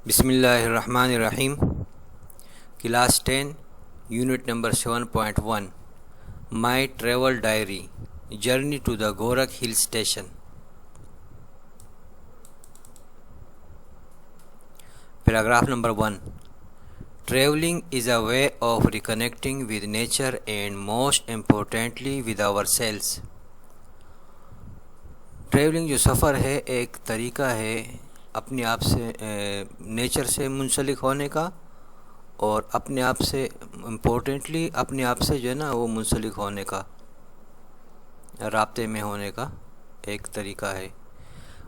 بسم اللہ الرحمن الرحیم. Class 10 unit number 7.1 my travel diary journey to the Gorakh hill station. Paragraph number 1. Traveling is a way of reconnecting with nature and most importantly with ourselves. Travelling جو سفر ہے ایک طریقہ ہے اپنے آپ سے نیچر سے منسلک ہونے کا اور اپنے آپ سے امپورٹنٹلی اپنے آپ سے جو ہے نا وہ منسلک ہونے کا، رابطے میں ہونے کا ایک طریقہ ہے.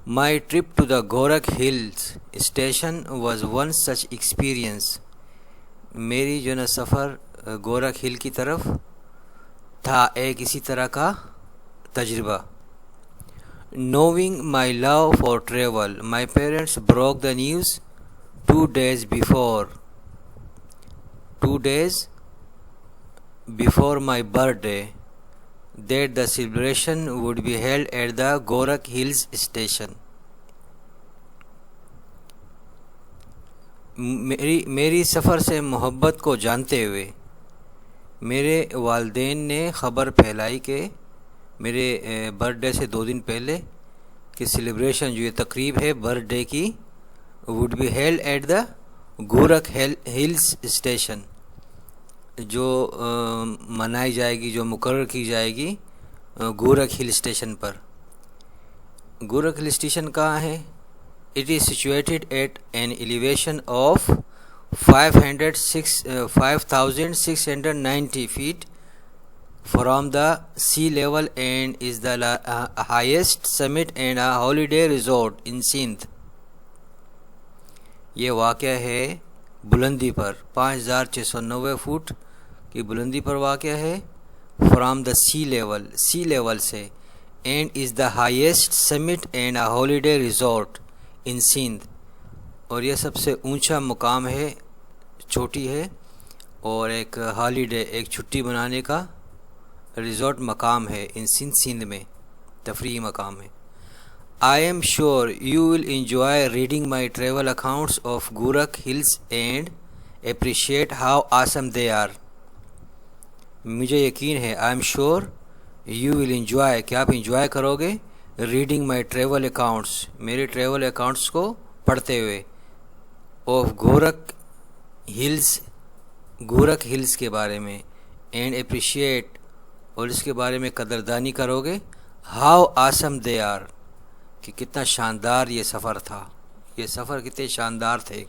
My trip to the Gorakh hills station was one such experience. میری جو ہے نا سفر گورکھ ہل کی طرف تھا ایک اسی طرح کا تجربہ. Knowing my love for travel, my parents broke the news 2 days before my birthday that the celebration would be held at the Gorakh Hills station. میری سفر سے محبت کو جانتے ہوئے میرے والدین نے خبر پھیلائی کہ میرے برتھ ڈے سے 2 دن پہلے کہ سیلیبریشن جو یہ تقریب ہے برتھ ڈے کی would be held at the Gorakh hills station, جو منائی جائے گی، جو مقرر کی جائے گی گورکھ ہل اسٹیشن پر. گورکھ ہل اسٹیشن کہاں ہے؟ It is situated at an elevation of 5690 feet from the sea level and is the highest summit and a holiday resort in Sindh. یہ واقع ہے بلندی پر 5690 فٹ کی بلندی پر واقع ہے. فرام دا سی لیول سے and is the highest summit and a holiday resort in Sindh, اور یہ سب سے اونچا مقام ہے، چھوٹی ہے اور ایک ہالیڈے ایک چھٹی منانے کا ریزورٹ مقام ہے ان سندھ میں، تفریحی مقام ہے. I am sure you will enjoy reading my travel accounts of Gorakh Hills and appreciate how awesome they are. مجھے یقین ہے I am sure you will enjoy کہ آپ انجوائے کرو گے reading my travel accounts میرے ٹریول اکاؤنٹس کو پڑھتے ہوئے of گورکھ ہلز کے بارے میں and appreciate اور اس کے بارے میں قدردانی کرو گے how awesome they are کہ کتنا شاندار یہ سفر تھا، یہ سفر کتنے شاندار تھے.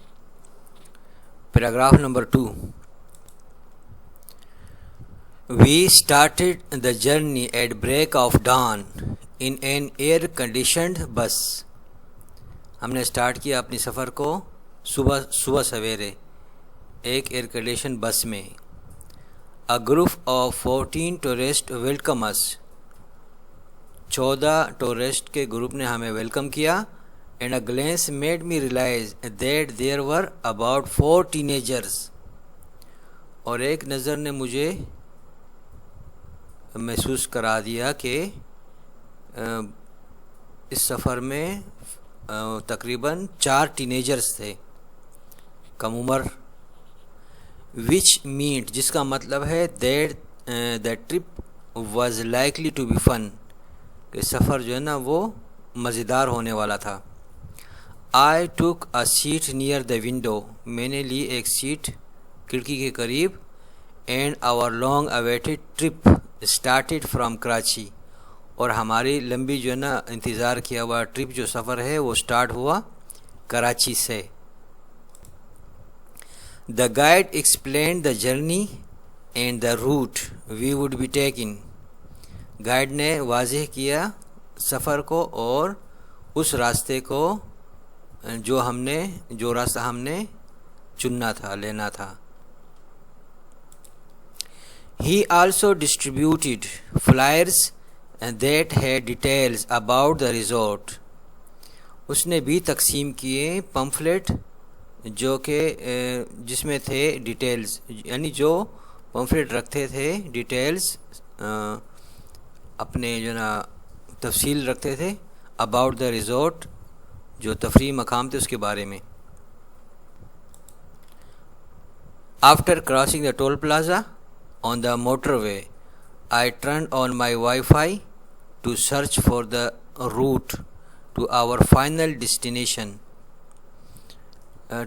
Paragraph number 2. We started the journey at break of dawn in an air conditioned bus. ہم نے سٹارٹ کیا اپنی سفر کو صبح سویرے ایک ایئر کنڈیشن بس میں. A group of 14 tourists welcomed us. 14 tourist کے گروپ نے ہمیں ویلکم کیا. And a glance made me realize that there were about 4 teenagers. اور ایک نظر نے مجھے محسوس کرا دیا کہ اس سفر میں تقریباً 4 ٹینیجرز تھے، کم عمر. which meant جس کا مطلب ہے that the trip was likely to be fun کہ سفر جو ہے نا وہ مزیدار ہونے والا تھا. I took a seat near the window. میں نے لی ایک سیٹ کھڑکی کے قریب. and our long awaited trip started from Karachi. اور ہماری لمبی جو ہے نا انتظار کیا ہوا ٹرپ جو سفر ہے وہ سٹارٹ ہوا کراچی سے. The guide explained the journey and the route we would be taking. Guide نے واضح کیا سفر کو اور اس راستے کو جو راستہ ہم نے چننا تھا، لینا تھا. He also distributed flyers that had details about the resort. اس نے بھی تقسیم کیے پمفلٹ جو کہ جس میں تھے ڈیٹیلز، یعنی جو پمفلٹ رکھتے تھے ڈیٹیلز اپنے جو نا تفصیل رکھتے تھے اباؤٹ دا ریزورٹ جو تفریح مقام تھے اس کے بارے میں. After crossing the toll plaza on the motorway, I turned on my Wi-Fi to search for the route to our final destination.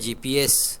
GPS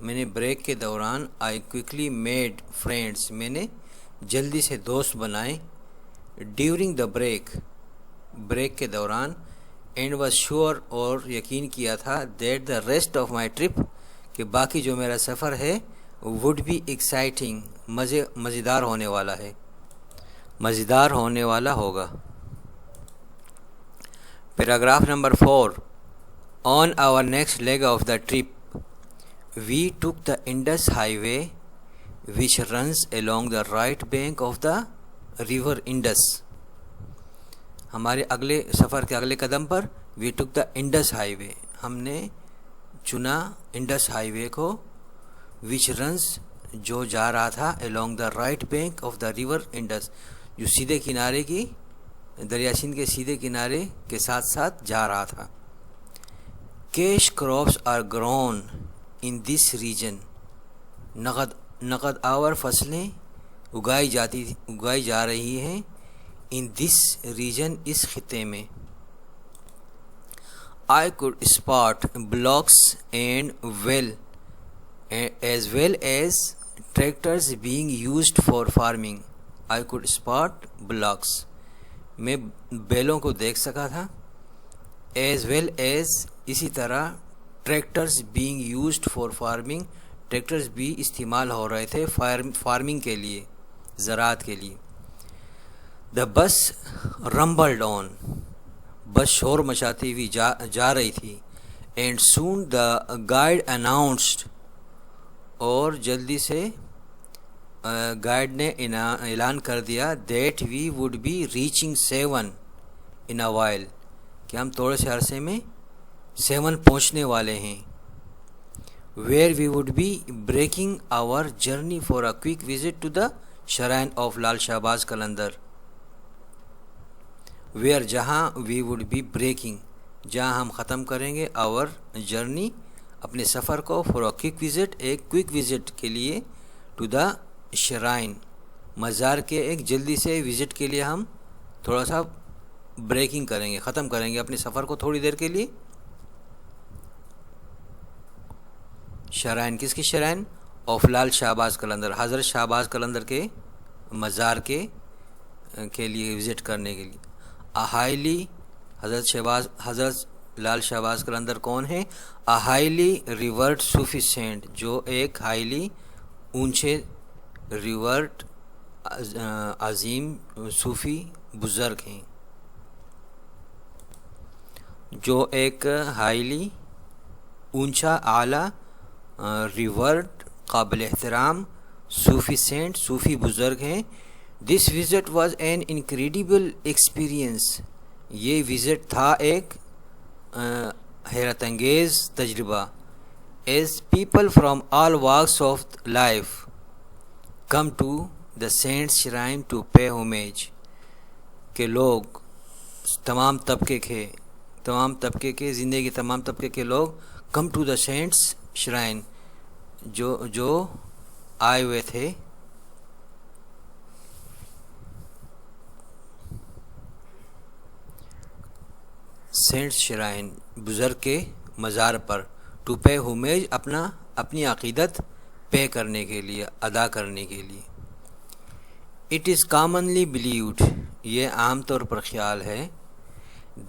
میں نے بریک کے دوران آئی کوئکلی میڈ فرینڈس، میں نے جلدی سے دوست بنائے. ڈیورنگ دا بریک کے دوران. اینڈ واز شیور، اور یقین کیا تھا، that the rest of my trip, کہ باقی جو میرا سفر ہے وڈ بی ایکسائٹنگ، مزیدار ہونے والا ہے، مزیدار ہونے والا ہوگا. Paragraph number 4. On our next leg of the trip we took the Indus highway which runs along the right bank of the river Indus. ہمارے اگلے سفر کے اگلے قدم پر we took the Indus highway، ہم نے چنا انڈس ہائی وے کو، which runs، جو جا رہا تھا along the right bank of the river Indus، جو سیدھے کنارے کی، دریا سندھ کے سیدھے کنارے کے ساتھ ساتھ جا رہا تھا. Cash crops are grown in this region, نقد آور فصلیں اگائی جا رہی ہیں ان دس ریجن، اس خطے میں. I could spot bullocks and as well as tractors being used for farming. I could spot bullocks, میں بیلوں کو دیکھ سکا تھا. ایز ویل ایز، اسی طرح tractors being used for farming, tractors بھی استعمال ہو رہے تھے فارمنگ کے لیے، زراعت کے لیے. دا بس رمبلڈ آن، بس شور مچاتی ہوئی جا رہی تھی. And soon the guide announced, اور جلدی سے گائیڈ نے اعلان کر دیا، that we would be reaching 7 in a while, کہ ہم تھوڑے سے عرصے میں 7 پہنچنے والے ہیں. where we would be breaking our journey for a quick visit to the shrine of Lal Shahbaz Qalandar. where، جہاں we would be breaking، جہاں ہم ختم کریں گے our journey، اپنے سفر کو for a quick visit، ایک کوئک وزٹ کے لیے to the shrine، مزار کے ایک جلدی سے وزٹ کے لیے ہم تھوڑا سا بریکنگ کریں گے، ختم کریں گے اپنے سفر کو تھوڑی دیر کے لیے. شرائن، کس کی شرائن؟ آف لال شہباز قلندر، حضرت شہباز قلندر کے مزار کے لیے وزٹ کرنے کے لیے. ہائیلی، حضرت لال شہباز قلندر کون ہے؟ ہائیلی ریورڈ صوفی سینٹ، جو ایک ہائیلی اونچے ریورڈ عظیم صوفی بزرگ ہیں، جو ایک ہائیلی اونچا اعلیٰ ریورڈ قابل احترام صوفی سینٹ، صوفی بزرگ ہیں. This visit was an incredible experience, یہ وزٹ تھا ایک حیرت انگیز تجربہ. As people from all walks of life come to the saint shrine to pay homage, کہ لوگ تمام طبقے کے زندگی، تمام طبقے کے لوگ come to the saint's shrine, جو آئے ہوئے تھے سینٹ شرائن، بزرگ کے مزار پر، ٹو پے ہومیج، اپنی عقیدت پے کرنے کے لیے، ادا کرنے کے لیے. اٹ از کامنلی بلیوڈ، یہ عام طور پر خیال ہے،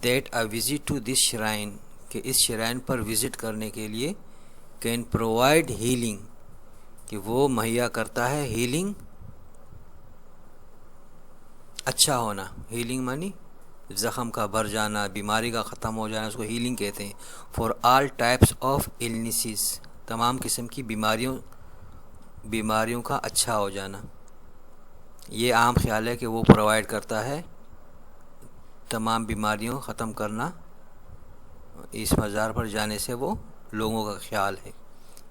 that a visit to this shrine, کہ اس شرائن پر وزٹ کرنے کے لیے، کین پرووائڈ ہیلنگ، کہ وہ مہیا کرتا ہے ہیلنگ، اچھا ہونا. ہیلنگ مانی زخم کا بھر جانا، بیماری کا ختم ہو جانا، اس کو ہیلنگ کہتے ہیں. For all types of illnesses, تمام قسم کی بیماریوں کا اچھا ہو جانا. یہ عام خیال ہے کہ وہ پرووائڈ کرتا ہے تمام بیماریوں ختم کرنا، اس مزار پر جانے سے وہ لوگوں کا خیال ہے،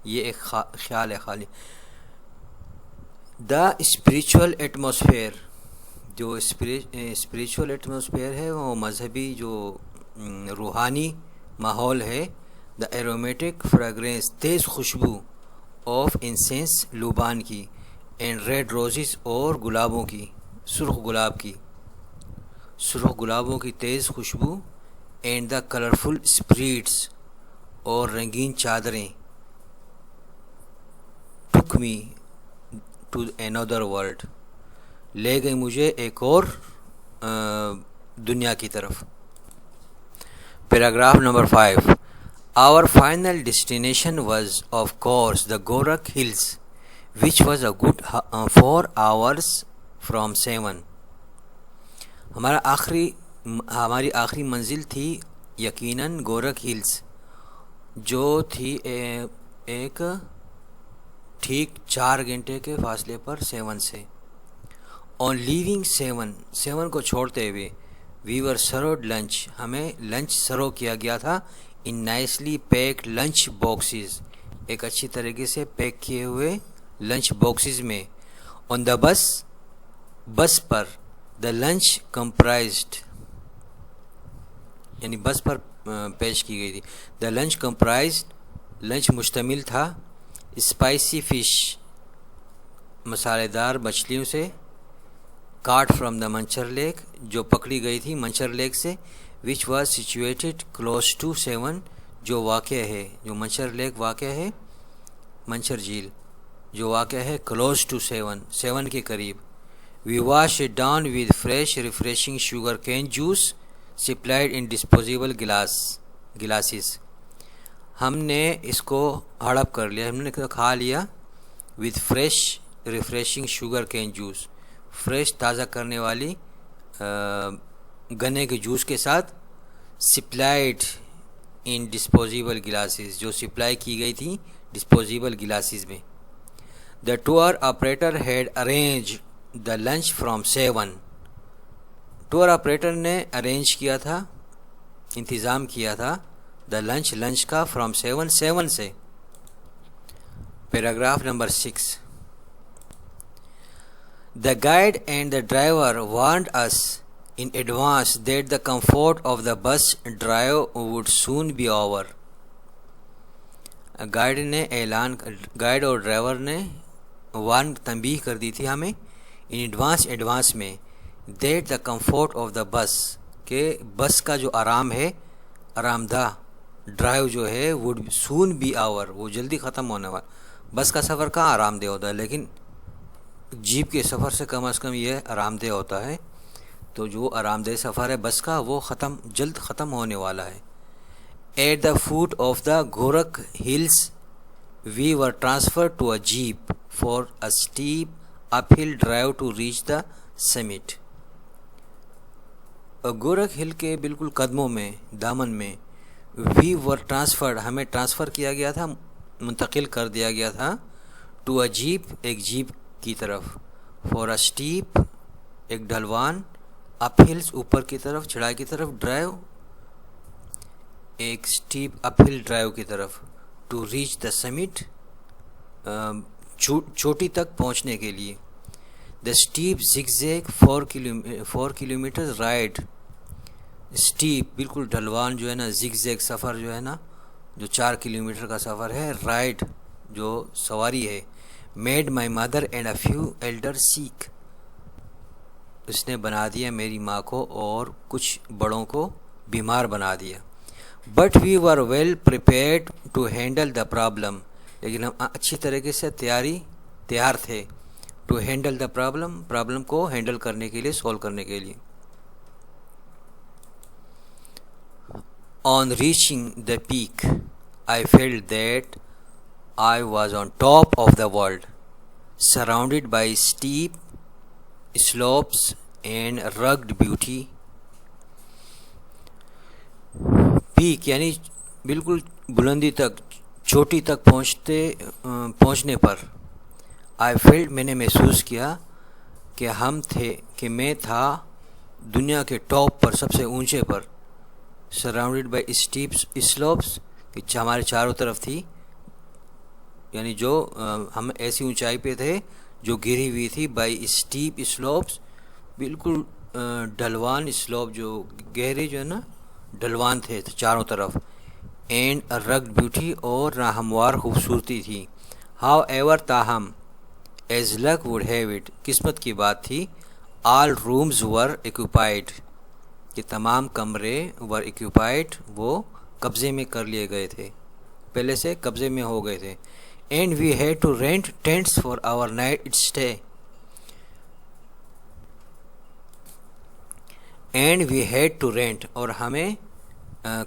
یہ ایک خیال ہے خالی. دا اسپریچول ایٹماسفیئر، جو اسپریچول ایٹماسفیئر ہے، وہ مذہبی جو روحانی ماحول ہے. دا ایرومیٹک فریگرینس، تیز خوشبو، آف انسینس، لوبان کی، اینڈ ریڈ روزز، اور گلابوں کی، سرخ گلابوں کی تیز خوشبو. اینڈ دا کلرفل اسپریٹس، اور رنگین چادریں. took me to another world. لے گئی مجھے ایک اور دنیا کی طرف. Paragraph number 5. Our final destination was of course the Gorakh Hills, which was a good 4 hours from 7. ہماری آخری منزل تھی یقیناً گورکھ ہلز، جو تھی ایک ٹھیک 4 گھنٹے کے فاصلے پر 7 سے. آن لیونگ 7 کو چھوڑتے ہوئے وی ور سروڈ لنچ، ہمیں لنچ سرو کیا گیا تھا ان نائسلی پیکڈ لنچ باکسز، ایک اچھی طریقے سے پیک کیے ہوئے لنچ باکسز میں. آن دا بس پر دا لنچ کمپرائزڈ، یعنی بس پر پیش کی گئی تھی. دا لنچ کمپرائزڈ، لنچ مشتمل تھا اسپائسی فش، مسالے دار مچھلیوں سے، caught from the Manchar lake, جو پکڑی گئی تھی منچر لیک سے، which was situated close to 7، جو واقع ہے، جو منچر لیک واقع ہے، منچر جھیل جو واقع ہے کلوز ٹو 7 کے قریب. We wash it down with fresh refreshing sugarcane juice supplied in disposable glasses. ہم نے اس کو ہڑپ کر لیا، ہم نے کھا لیا with fresh refreshing sugarcane juice, fresh تازہ کرنے والی گنے کے جوس کے ساتھ، سپلائڈ ان ڈسپوزیبل گلاسز، جو سپلائی کی گئی تھی ڈسپوزیبل گلاسز میں. The tour operator had arrange the lunch from 7، tour operator نے ارینج کیا تھا، انتظام کیا تھا دا لنچ کا فرام 7 سے. Paragraph number 6. The guide and the driver warned us in advance that the comfort of the bus drive would soon be over. Guide اور driver نے تنبیہ کر دی تھی ہمیں ایڈوانس میں، that the comfort of the بس، کہ بس کا جو آرام ہے، آرام دہ ڈرائیو جو ہے، وڈ سون بی آور، وہ جلدی ختم ہونے والا. بس کا سفر کہاں آرام دہ ہوتا ہے، لیکن جیپ کے سفر سے کم از کم یہ آرام دہ ہوتا ہے. تو جو آرام دہ سفر ہے بس کا، وہ جلد ختم ہونے والا ہے. At the foot of the Gorakh hills we were transfer to a jeep for a steep uphill drive to reach the summit. Gorakh hill کے بالکل قدموں میں، دامن میں، وی ور ٹرانسفرڈ، ہمیں ٹرانسفر کیا گیا تھا، منتقل کر دیا گیا تھا، ٹو اے جیپ، ایک جیپ کی طرف، فور اے اسٹیپ، ایک ڈھلوان، اپ ہلز، اوپر کی طرف، چڑھائی کی طرف، ڈرائیو، ایک اسٹیپ اپ ہل ڈرائیو کی طرف، ٹو ریچ دا سمٹ، چوٹی تک پہنچنے کے لیے. The steep zigzag 4 kilometre ride, steep بالکل ڈھلوان جو ہے نا، زگزیگ سفر جو ہے نا، جو 4 کلومیٹر کا سفر ہے، رائڈ جو سواری ہے. Made my mother and a few elder sick, اس نے بنا دیا میری ماں کو اور کچھ بڑوں کو بیمار بنا دیا. But we were well prepared to handle the problem, لیکن ہم اچھی طریقے سے تیار تھے، ٹو ہینڈل دا پرابلم کو ہینڈل کرنے کے لیے، سولو کرنے کے لیے. On reaching the peak I felt that I was on top of the world, surrounded by steep slopes and rugged beauty. Peak یعنی بالکل بلندی تک، چوٹی تک پہنچنے پر، I felt، میں نے محسوس کیا کہ میں تھا دنیا کے ٹاپ پر، سب سے اونچے پر. surrounded by steep slopes، کہ ہمارے چاروں طرف تھی، یعنی جو ہم ایسی اونچائی پہ تھے جو گری ہوئی تھی، بائی اسٹیپ اسلوپس، بالکل ڈھلوان اسلوپ، جو گہرے جو ہے نا ڈھلوان تھے چاروں طرف. اینڈ رگڈ بیوٹی، اور ناہموار خوبصورتی تھی. ہاؤ ایور، تاہم، as luck would have it, قسمت کی بات تھی، آل رومز ور ایکوپائڈ، کہ تمام کمرے ور ایکوپائڈ، وہ قبضے میں کر لیے گئے تھے، پہلے سے قبضے میں ہو گئے تھے. and we had to rent tents for our night stay. And we had to rent, اور ہمیں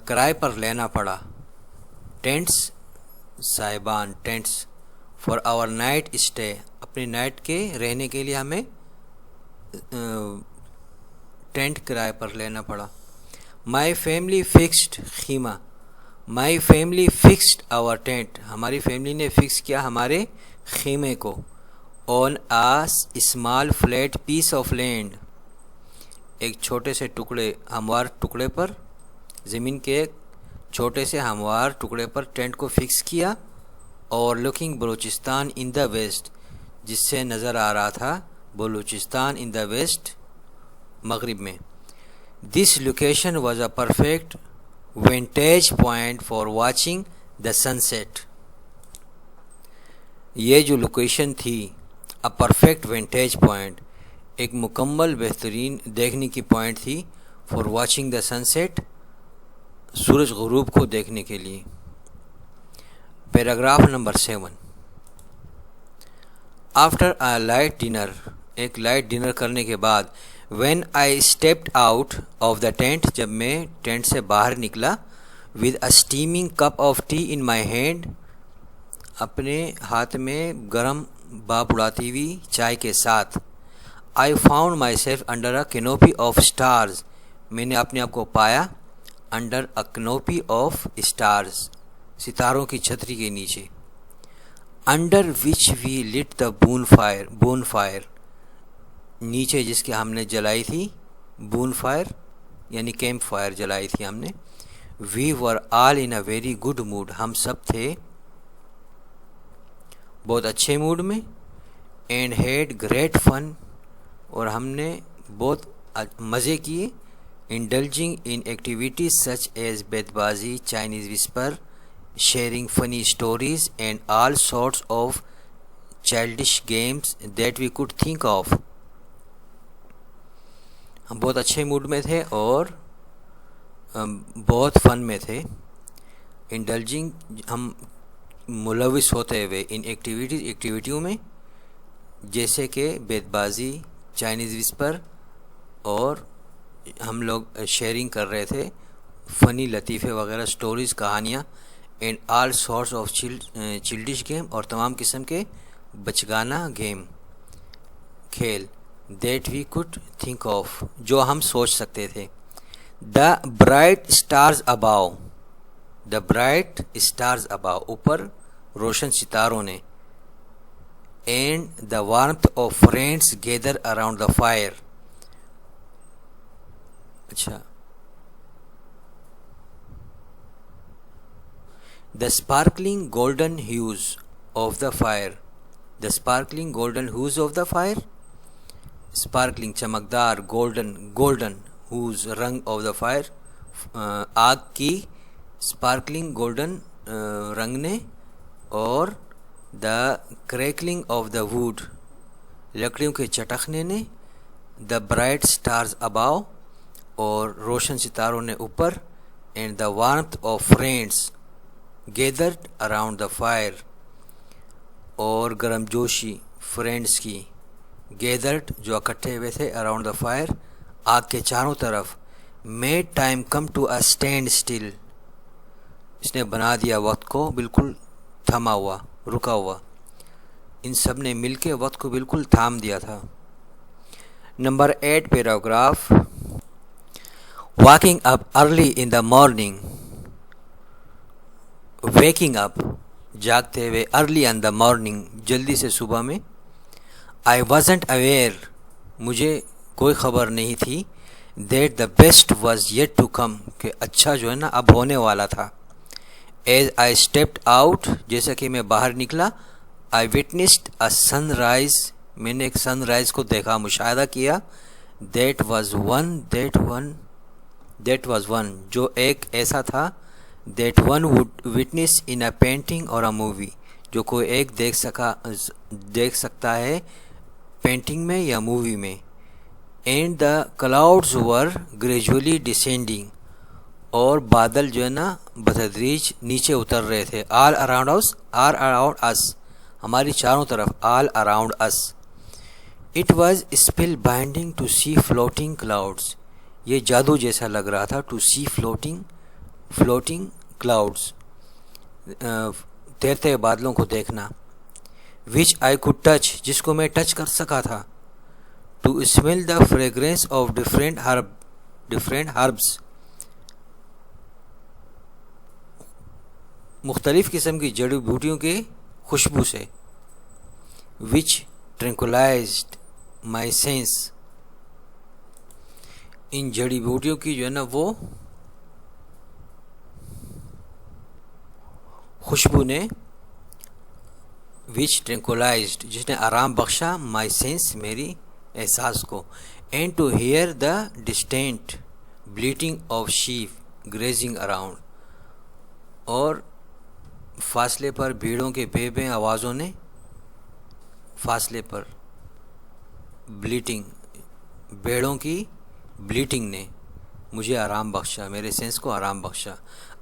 کرائے پر لینا پڑا، ٹینٹس صاحبان tents, for our night stay, اپنی نائٹ کے رہنے کے لیے ہمیں ٹینٹ کرائے پر لینا پڑا. مائی فیملی فکسڈ خیمہ، my family fixed our tent, ہماری فیملی نے فکس کیا ہمارے خیمے کو، on a small flat piece of land, ایک چھوٹے سے ٹکڑے ہموار ٹکڑے پر، زمین کے ایک چھوٹے سے ہموار ٹکڑے پر ٹینٹ کو فکس کیا، اور لوکنگ بلوچستان ان دا ویسٹ، جس سے نظر آ رہا تھا بلوچستان ان دا ویسٹ، مغرب میں. This location was a perfect vantage point for watching the sunset, یہ جو لوکیشن تھی اے پرفیکٹ وینٹیج پوائنٹ، ایک مکمل بہترین دیکھنے کی پوائنٹ تھی، for watching the sunset, سورج غروب کو دیکھنے کے لیے. Paragraph number 7. After a light dinner, ایک لائٹ ڈنر کرنے کے بعد، when I stepped out of the tent, جب میں ٹینٹ سے باہر نکلا، with a steaming cup of tea in my hand, اپنے ہاتھ میں گرم بھاپ اڑاتی ہوئی چائے کے ساتھ. I found myself under a canopy of stars، میں نے اپنے آپ کو پایا under a canopy of stars، ستاروں کی چھتری کے نیچے. under which we lit the bonfire، نیچے جس کے ہم نے جلائی تھی bonfire یعنی کیمپ فائر جلائی تھی ہم نے. we were all in a very good mood، ہم سب تھے بہت اچھے موڈ میں. and had great fun، اور ہم نے بہت مزے کیے. Indulging in activities such as bait bazi, Chinese whisper, sharing funny stories and all sorts of childish games that we could think of. ہم بہت اچھے موڈ میں تھے اور بہت فن میں تھے. انڈلجنگ، ہم ملوث ہوتے ہوئے، ان ایکٹیویٹیوں میں، جیسے کہ بیت بازی، چائنیز وسپر، اور ہم لوگ شیئرنگ کر رہے تھے فنی لطیفے وغیرہ، سٹوریز، کہانیاں، and all sorts of childish game, اور تمام قسم کے بچگانہ گیم، کھیل، that we could think of, جو ہم سوچ سکتے تھے. The bright stars above, the bright stars above, اوپر روشن ستاروں نے. and the warmth of friends gather around the fire. اچھا، the sparkling golden hues of the fire، the sparkling golden hues of the fire، sparkling چمکدار، golden hues رنگ of the fire، آگ کی sparkling golden رنگ نے، اور دا کریکلنگ of the would, لکڑیوں کے چٹکنے نے. دا برائٹ اسٹارز اباؤ، اور روشن ستاروں نے اوپر. And the warmth of friends gathered around the fire, اور گرم جوشی فرینڈس کی، گیدرڈ جو اکٹھے ہوئے تھے، اراؤنڈ دا فائر، آگ کے چاروں طرف. Made time come to a standstill, اس نے بنا دیا وقت کو بالکل تھما ہوا، رکا ہوا. ان سب نے مل کے وقت کو بالکل تھام دیا تھا. Number 8 paragraph. Walking up early in the morning, waking up جاگتے ہوئے، ارلی ان دا مارننگ جلدی سے صبح میں. آئی وازنٹ اویئر، مجھے کوئی خبر نہیں تھی، that the best was yet to come, کہ اچھا جو ہے نا اب ہونے والا تھا. ایز آئی اسٹیپڈ آؤٹ، جیسا کہ میں باہر نکلا، آئی وٹنسڈ اے سن رائز، میں نے ایک سن رائز کو دیکھا، مشاہدہ کیا. دیٹ واز ون، جو ایک ایسا تھا، that one would witness in a painting اور اے مووی، جو کوئی ایک دیکھ سکتا ہے پینٹنگ میں یا مووی میں. And the clouds were gradually descending, اور بادل جو ہے نا بتدریج نیچے اتر رہے تھے. آل اراؤنڈ اس, ہماری چاروں طرف. All around us. It was spellbinding to see floating clouds, یہ جادو جیسا لگ رہا تھا. ٹو سی فلوٹنگ کلاؤڈس, تیرتے بادلوں کو دیکھنا. وچ آئی کوڈ ٹچ, جس کو میں ٹچ کر سکا تھا. To smell the fragrance of different herbs, مختلف قسم کی جڑی بوٹیوں کی خوشبو سے. وچ ٹرینکولائزڈ مائی سینس, ان جڑی بوٹیوں کی جو ہے نا وہ خوشبو نے, وچ ٹرینکولائزڈ, جس نے آرام بخشا, مائی سینس, میری احساس کو. And to hear the distant bleating of sheep grazing around, اور فاصلے پر بھیڑوں کے بے بے آوازوں نے, فاصلے پر بلیٹنگ, بھیڑوں کی بلیٹنگ نے مجھے آرام بخشا, میرے سینس کو آرام بخشا.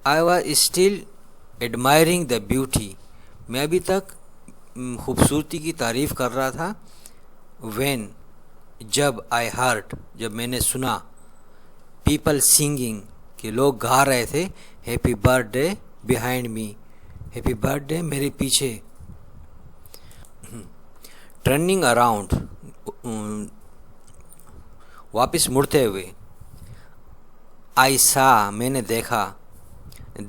I was still admiring the beauty, میں ابھی تک خوبصورتی کی تعریف کر رہا تھا. وین, جب. آئی ہارٹ, جب میں نے سنا. پیپل سنگنگ, کہ لوگ گا رہے تھے. ہیپی برتھ ڈے بیہائنڈ می, ہیپی برتھ ڈے میرے پیچھے. ٹرننگ اراؤنڈ, واپس مڑتے ہوئے. آئی سا, میں نے دیکھا.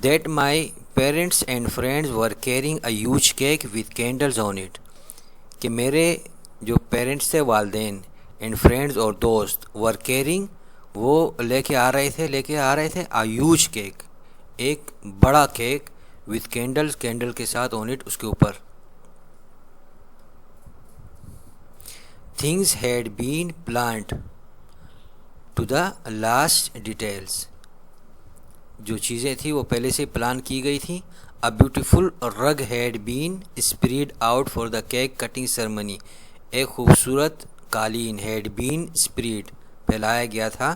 That my parents and friends were carrying a huge cake with candles on it, کہ میرے جو پیرنٹس تھے, والدین, اینڈ فرینڈز اور دوست, ور کیرنگ, وہ لے کے آ رہے تھے اے ہیوج کیک, ایک بڑا کیک, وتھ کینڈلز, کینڈل کے ساتھ, آن اٹ, اس کے اوپر. Things had been planned to the last details, جو چیزیں تھیں وہ پہلے سے پلان کی گئی تھیں. A beautiful Rig had been spread out for the cake cutting ceremony, ایک خوبصورت قالین, ہیڈ بین اسپریڈ, پھیلایا گیا تھا,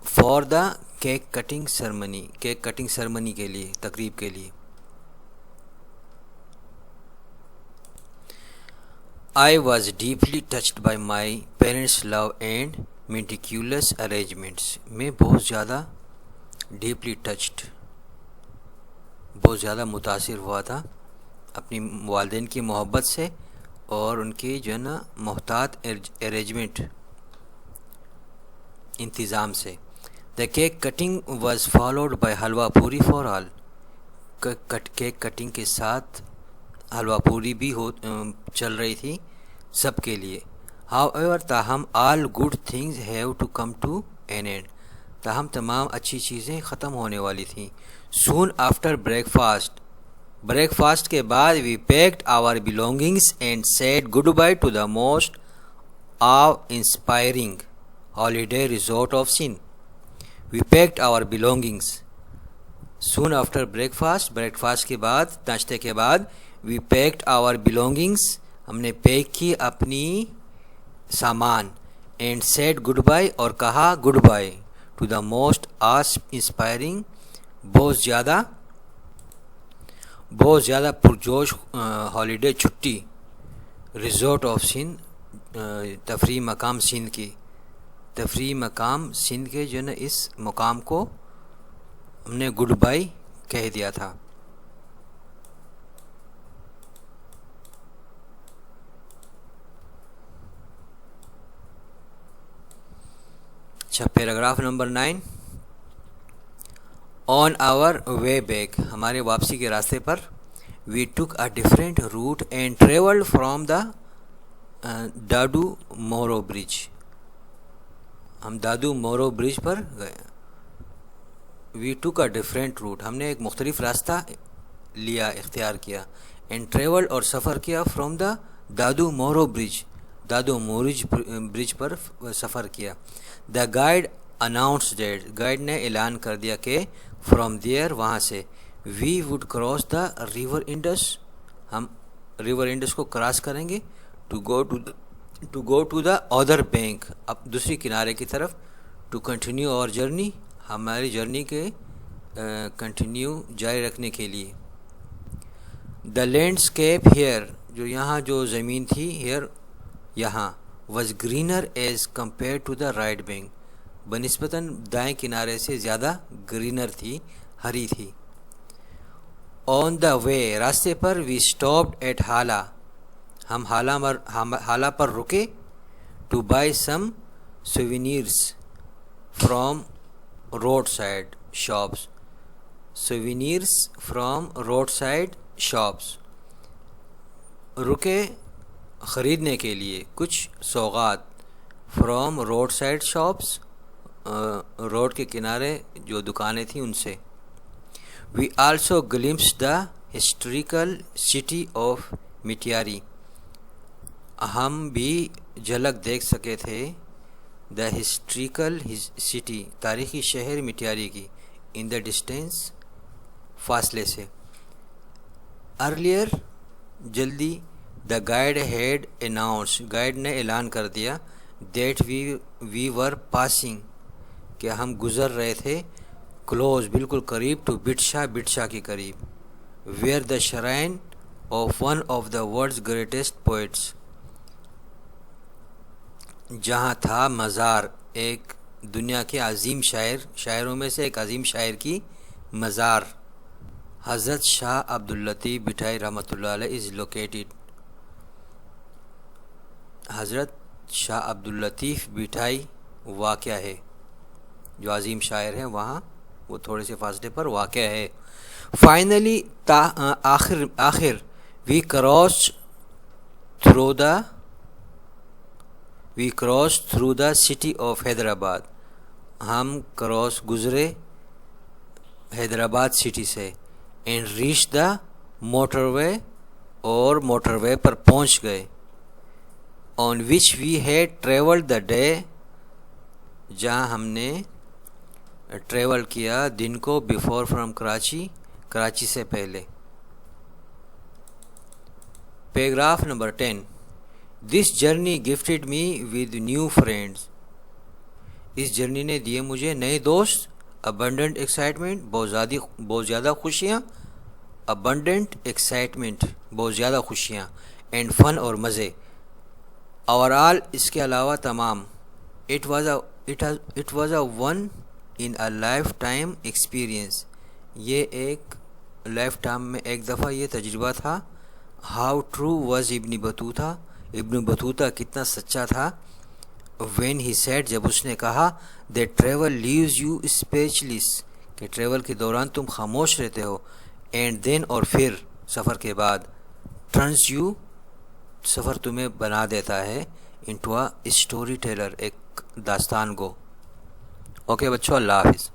for the cake cutting ceremony, cake cutting ceremony کے لیے, تقریب کے لیے. I was deeply touched by my parents' love and meticulous arrangements. میں بہت زیادہ ڈیپلی ٹچڈ, بہت زیادہ متاثر ہوا تھا اپنی والدین کی محبت سے اور ان کی جو ہے نا محتاط ارینجمنٹ, انتظام سے. The cake cutting was followed by حلوہ پوری for all. کیک کٹنگ کے ساتھ حلوہ پوری بھی چل رہی تھی سب کے لیے. However, تاہم all good things have to come to an end. تاہم تمام اچھی چیزیں ختم ہونے والی تھیں. Soon after breakfast کے بعد we packed our belongings and said goodbye to the most awe-inspiring holiday resort of Sindh. We packed our belongings. Soon after breakfast کے بعد, ناشتے کے بعد, we packed our belongings, ہم نے پیک کی اپنی سامان, and said goodbye, اور کہا good by, to the most awe-inspiring, بہت زیادہ پرجوش ہالیڈے, چھٹی, ریزورٹ آف سندھ, تفریح مقام سندھ کی, تفریح مقام سندھ کے جو ہے نا اس مقام کو ہم نے گڈ بائی کہہ دیا تھا. اچھا, paragraph number 9. On our way back, ہمارے واپسی کے راستے پر, we took a different route and travelled from the Dadu Moro bridge, ہم دادو مورو برج پر گئے. وی ٹک اے ڈفرینٹ روٹ, ہم نے ایک مختلف راستہ لیا, اختیار کیا. اینڈ ٹریولڈ, اور سفر کیا, فرام دا دادو مورو برج, دادو مورج برج پر سفر کیا. The guide announce that, guide نے اعلان کر دیا کہ فرام دیئر, وہاں سے, we would cross the river Indus, ہم ریور انڈس کو کراس کریں گے, to go to the other bank, اب دوسری کنارے کی طرف, ٹو کنٹینیو آور جرنی, ہماری جرنی کے کنٹینیو جاری رکھنے کے لیے. دا لینڈسکیپ ہیئر، جو زمین تھی ہیئر یہاں، was greener as compared to the right bank, بنسبتاً دائیں کنارے سے زیادہ گرینر تھی، ہری تھی. آن دا وے، راستے پر، وی اسٹاپڈ ایٹ ہالا، ہم ہالا پر رکے. To buy some souvenirs from roadside shops, souvenirs from roadside shops, رکے خریدنے کے لیے کچھ سوغات. From roadside shops, road کے کنارے جو دکانیں تھیں ان سے. We also glimpse the historical city of Matiari, ہم بھی جھلک دیکھ سکے تھے دا ہسٹوریکل سٹی، تاریخی شہر مٹیاری کی. ان دا ڈسٹینس، فاصلے سے. ارلیئر، جلدی. The guide had announce, guide نے اعلان کر دیا. دیٹ وی ور پاسنگ، کہ ہم گزر رہے تھے. کلوز، بالکل قریب. ٹو بٹشا، بٹشا کے قریب. Where the shrine of one of the world's greatest poets, جہاں تھا مزار ایک دنیا کے عظیم شاعروں میں سے ایک عظیم شاعر کی مزار. حضرت شاہ عبداللطیف بٹھائی رحمۃ اللہ علیہ از لوکیٹڈ، حضرت شاہ عبداللطیف بٹھائی واقع ہے، جو عظیم شاعر ہیں وہاں وہ تھوڑے سے فاصلے پر واقع ہے. فائنلی، آخر we cross through the city of Hyderabad, ہم گزرے حیدرآباد سٹی سے. And reach the motorway, اور موٹر وے پر پہنچ گئے. On which we had travelled the day, جہاں ہم نے ٹریول کیا دن کو. بیفور فرام کراچی سے پہلے. Paragraph number 10. This journey gifted me with new friends, اس جرنی نے دیے مجھے نئے دوست. ابنڈنٹ ایکسائٹمنٹ، بہت زیادہ خوشیاں. ابنڈنٹ ایکسائٹمنٹ، بہت زیادہ خوشیاں. اینڈ فن، اور مزے. اوورآل، اس کے علاوہ تمام. It was a one in a life time experience, یہ ایک لائف ٹائم میں ایک دفعہ یہ تجربہ تھا. ہاؤ ٹرو واز ابن بطوطہ کتنا سچا تھا. وین ہی سیڈ، جب اس نے کہا، دیٹ ٹریول لیوز یو اسپیچلیس، کہ ٹریول کے دوران تم خاموش رہتے ہو. اینڈ دین، اور پھر سفر کے بعد. ٹرنز یو، سفر تمہیں بنا دیتا ہے. انٹو اے اسٹوری ٹیلر، ایک داستان گو. اوکے بچوں، اللہ حافظ.